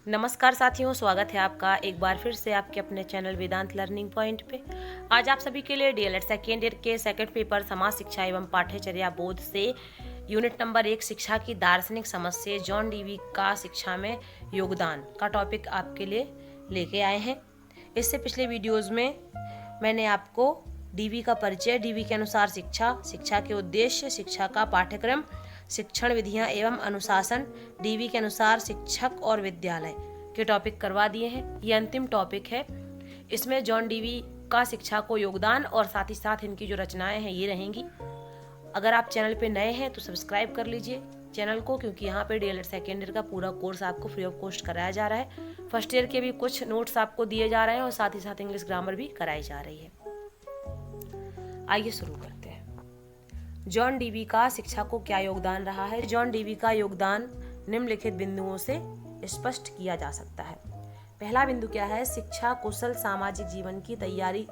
नमस्कार साथियों, स्वागत है आपका एक बार फिर से आपके अपने चैनल वेदांत लर्निंग पॉइंट पे। आज आप सभी के लिए डीएलएड सेकेंड ईयर के सेकंड पेपर समाज शिक्षा एवं पाठ्यचर्या बोध से यूनिट नंबर 1 शिक्षा की दार्शनिक समझ से जॉन डीवी का शिक्षा में योगदान का टॉपिक आपके लिए लेके आए हैं। इससे पिछले वीडियोज़ में मैंने आपको डीवी का परिचय, डीवी के अनुसार शिक्षा, शिक्षा के उद्देश्य, शिक्षा का पाठ्यक्रम, शिक्षण विधियां एवं अनुशासन, डीवी के अनुसार शिक्षक और विद्यालय के टॉपिक करवा दिए हैं। ये अंतिम टॉपिक है। इसमें जॉन डीवी का शिक्षा को योगदान और साथ ही साथ इनकी जो रचनाएं हैं ये रहेंगी। अगर आप चैनल पे नए हैं तो सब्सक्राइब कर लीजिए चैनल को, क्योंकि यहाँ पे डीएलएड सेकेंड ईयर का पूरा कोर्स आपको फ्री ऑफ कॉस्ट कराया जा रहा है। फर्स्ट ईयर के भी कुछ नोट्स आपको दिए जा रहे हैं और साथ ही साथ इंग्लिश ग्रामर भी कराई जा रही है। आइए शुरू करते हैं। जॉन डीवी का शिक्षा को क्या योगदान रहा है। जॉन डीवी का योगदान निम्नलिखित बिंदुओं से स्पष्ट किया जा सकता है। पहला बिंदु क्या है? शिक्षा कुशल सामाजिक जीवन की तैयारी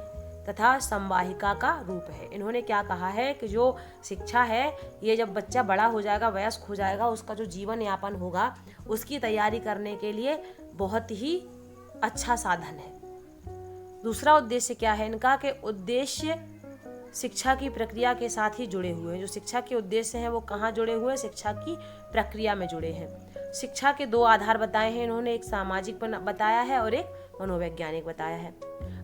तथा संवाहिका का रूप है। इन्होंने क्या कहा है कि जो शिक्षा है ये जब बच्चा बड़ा हो जाएगा, वयस्क हो जाएगा, उसका जो जीवन यापन होगा उसकी तैयारी करने के लिए बहुत ही अच्छा साधन है। दूसरा उद्देश्य क्या है इनका? कि उद्देश्य शिक्षा की प्रक्रिया के साथ ही जुड़े हुए हैं। जो शिक्षा के उद्देश्य हैं वो कहाँ जुड़े हुए हैं? शिक्षा की प्रक्रिया में जुड़े हैं। शिक्षा के दो आधार बताए हैं इन्होंने, एक सामाजिक बताया है और एक मनोवैज्ञानिक बताया है।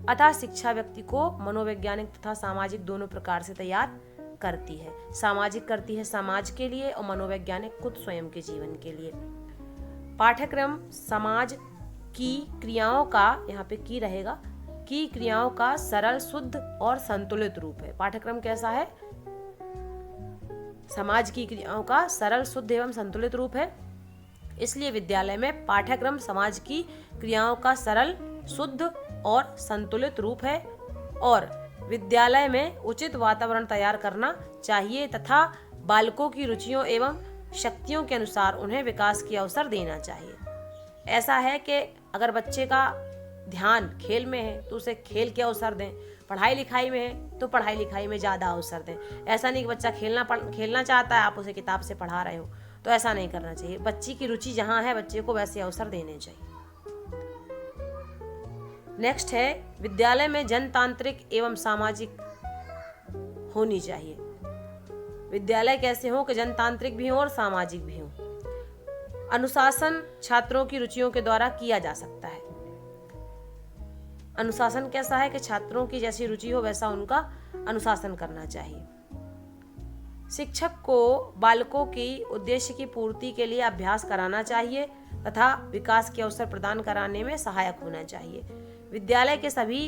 अतः शिक्षा व्यक्ति को मनोवैज्ञानिक तथा सामाजिक दोनों प्रकार से तैयार करती है। सामाजिक करती है समाज के लिए और मनोवैज्ञानिक खुद स्वयं के जीवन के लिए। पाठ्यक्रम समाज की क्रियाओं का, यहाँ पे की रहेगा, की क्रियाओं का सरल, शुद्ध और संतुलित रूप है। पाठ्यक्रम कैसा है? समाज की क्रियाओं का सरल, शुद्ध एवं संतुलित रूप है। इसलिए विद्यालय में पाठ्यक्रम समाज की क्रियाओं का सरल, शुद्ध और संतुलित रूप है और विद्यालय में उचित वातावरण तैयार करना चाहिए तथा बालकों की रुचियों एवं शक्तियों के अनुसार उन्हें विकास के अवसर देना चाहिए। ऐसा है कि अगर बच्चे का ध्यान खेल में है तो उसे खेल के अवसर दें, पढ़ाई लिखाई में है तो पढ़ाई लिखाई में ज़्यादा अवसर दें। ऐसा नहीं कि बच्चा खेलना चाहता है, आप उसे किताब से पढ़ा रहे हो, तो ऐसा नहीं करना चाहिए। बच्ची की रुचि जहाँ है बच्चे को वैसे अवसर देने चाहिए। नेक्स्ट है, विद्यालय में जनतांत्रिक एवं सामाजिक होनी चाहिए। विद्यालय कैसे हो कि जनतांत्रिक भी हो और सामाजिक भी हो। अनुशासन छात्रों की रुचियों के द्वारा किया जा सकता है। अनुशासन कैसा है कि छात्रों की जैसी रुचि हो वैसा उनका अनुशासन करना चाहिए। शिक्षक को बालकों की उद्देश्य की पूर्ति के लिए अभ्यास कराना चाहिए तथा विकास के अवसर प्रदान कराने में सहायक होना चाहिए। विद्यालय के सभी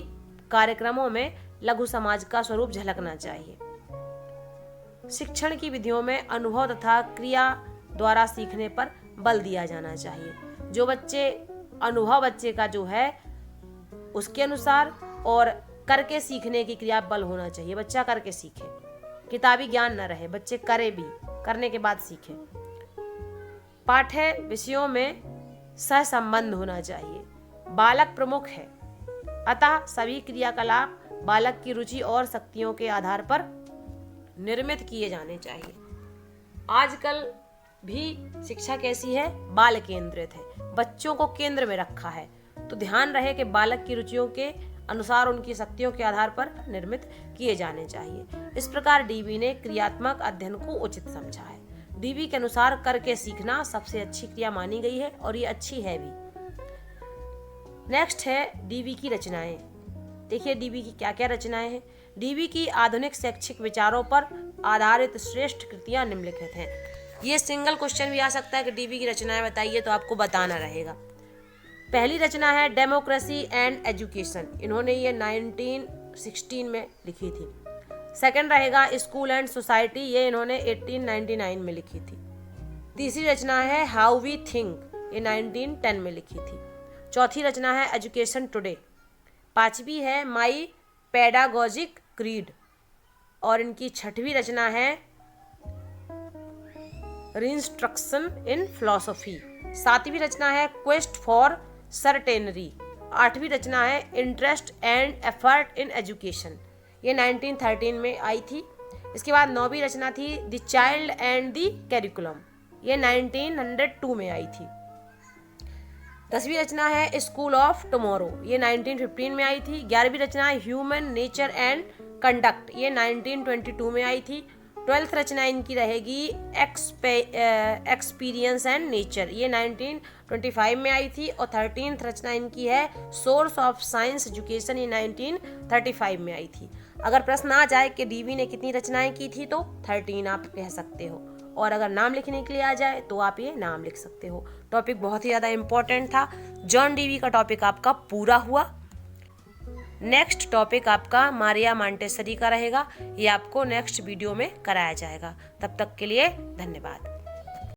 कार्यक्रमों में लघु समाज का स्वरूप झलकना चाहिए। शिक्षण की विधियों में अनुभव तथा क्रिया द्वारा सीखने पर बल दिया जाना चाहिए। जो अनुभव बच्चे का जो है उसके अनुसार और करके सीखने की क्रिया बल होना चाहिए। बच्चा करके सीखे, किताबी ज्ञान न रहे, बच्चे करे भी, करने के बाद सीखे। पाठ्य विषयों में सहसंबंध होना चाहिए। बालक प्रमुख है, अतः सभी क्रियाकलाप बालक की रुचि और शक्तियों के आधार पर निर्मित किए जाने चाहिए। आजकल भी शिक्षा कैसी है? बाल केंद्रित है, बच्चों को केंद्र में रखा है। तो ध्यान रहे कि बालक की रुचियों के अनुसार उनकी शक्तियों के आधार पर निर्मित किए जाने चाहिए। इस प्रकार डीवी ने क्रियात्मक अध्ययन को उचित समझा है। डीवी के अनुसार करके सीखना सबसे अच्छी क्रिया मानी गई है और ये अच्छी है भी। नेक्स्ट है डीवी की रचनाएं। देखिए डीवी की क्या क्या रचनाएं हैं। डीवी की आधुनिक शैक्षिक विचारों पर आधारित श्रेष्ठ कृतियां निम्नलिखित हैं। ये सिंगल क्वेश्चन भी आ सकता है कि डीवी की रचनाएं बताइए, तो आपको बताना रहेगा। पहली रचना है डेमोक्रेसी एंड एजुकेशन। इन्होंने ये 1916 में लिखी थी। सेकंड रहेगा स्कूल एंड सोसाइटी, ये इन्होंने 1899 में लिखी थी। तीसरी रचना है हाउ वी थिंक, ये 1910 में लिखी थी। चौथी रचना है एजुकेशन टुडे। पांचवी है माई पेडागोजिक क्रीड और इनकी छठवीं रचना है रिंस्ट्रक्शन इन फिलॉसफी। सातवीं रचना है क्वेस्ट फॉर सर्टेनरी। आठवीं रचना है interest and effort in education, ये 1913 में आई थी। इसके बाद नौवीं रचना थी the child and the curriculum, ये 1902 में आई थी। 10वीं रचना है स्कूल ऑफ टुमारो, ये 1915 में आई थी। 11वीं रचना है ह्यूमन नेचर एंड कंडक्ट, ये 1922 में आई थी। 12th रचना इनकी रहेगी एक्सपीरियंस एंड नेचर, ये 1925 में आई थी। और 13th रचना इनकी है सोर्स ऑफ साइंस एजुकेशन, ये 1935 में आई थी। अगर प्रश्न आ जाए कि डीवी ने कितनी रचनाएं की थी तो 13 आप कह सकते हो, और अगर नाम लिखने के लिए आ जाए तो आप ये नाम लिख सकते हो। टॉपिक बहुत ही ज़्यादा इंपॉर्टेंट था। जॉन डीवी का टॉपिक आपका पूरा हुआ। नेक्स्ट टॉपिक आपका मारिया मॉन्टेसरी का रहेगा, ये आपको नेक्स्ट वीडियो में कराया जाएगा। तब तक के लिए धन्यवाद।